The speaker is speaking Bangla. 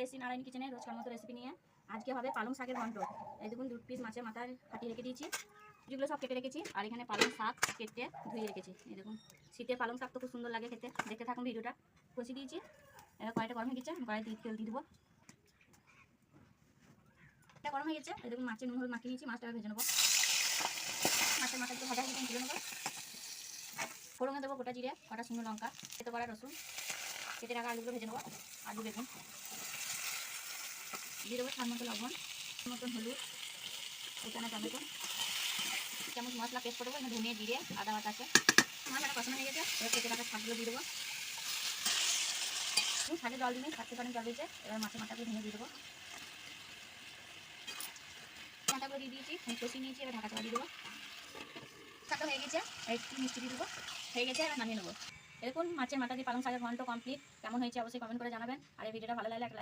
এসি নারায়ণ কিচেনে রোজকার মতো রেসিপি নিয়ে। আজকে হবে পালং শাকের ঘন্ট। এই দেখুন 2 পিস মাছের মাথা কাটিয়ে রেখে দিয়েছি, যেগুলো সব কেটে রেখেছি। আর এখানে পালং শাক কেটে ধুয়ে রেখেছি। এই দেখুন শীতের পালং শাক তো খুব সুন্দর লাগে খেতে। দেখতে থাকুন ভিডিওটা। কষিয়ে দিয়েছি, এবার কড়াইটা গরম হয়ে গেছে, কড়াইতে তেল দিয়ে দেবো। এটা গরম হয়ে গেছে, এই দেখুন মাছের নুন হলুদ মাখিয়ে নিয়েছি, মাছটা ভেজে নেবো। মাছের মাথাগুলো ভাজা হয়ে তুলে নেবো। ফোড়নে দেবো গোটা জিরে, কটা শুকনো লঙ্কা, খেতে পারা রসুন, কেটে রাখা আলুগুলো ভেজে নেবো। আলু বেগুন দিয়ে দেবো, স্বাদ মতো লবণ, মতন হলুদ, এখানে টমেটো, চামচ মশলা পেস্ট করে দেবো। এখানে ধনে জিরে আদা বাটা আছে। মশলাটা কষানো হয়ে গেছে, এবার কেটে রাখা শাকগুলো দিয়ে দেবো। শাকে জল দিয়ে শাক থেকে অনেক জল দিয়েছে, এবার মাছের মাথাগুলো ভেঙে দিয়ে দেবো। মাথাগুলো দিয়ে দিয়েছি, কষিয়ে নিয়েছি, এবার ঢাকা চাপা দিয়ে দেবো। শাকটা হয়ে গেছে, একটু মিষ্টি দিয়ে দেবো। হয়ে গেছে, এবার নামিয়ে নেবো। এরকম মাছের মাথা দিয়ে পালং শাকের ঘন্ট কমপ্লিট। কেমন হয়েছে অবশ্যই কমেন্ট করে জানাবেন। আর এই ভিডিওটা ভালো লাগলে একটা লাইক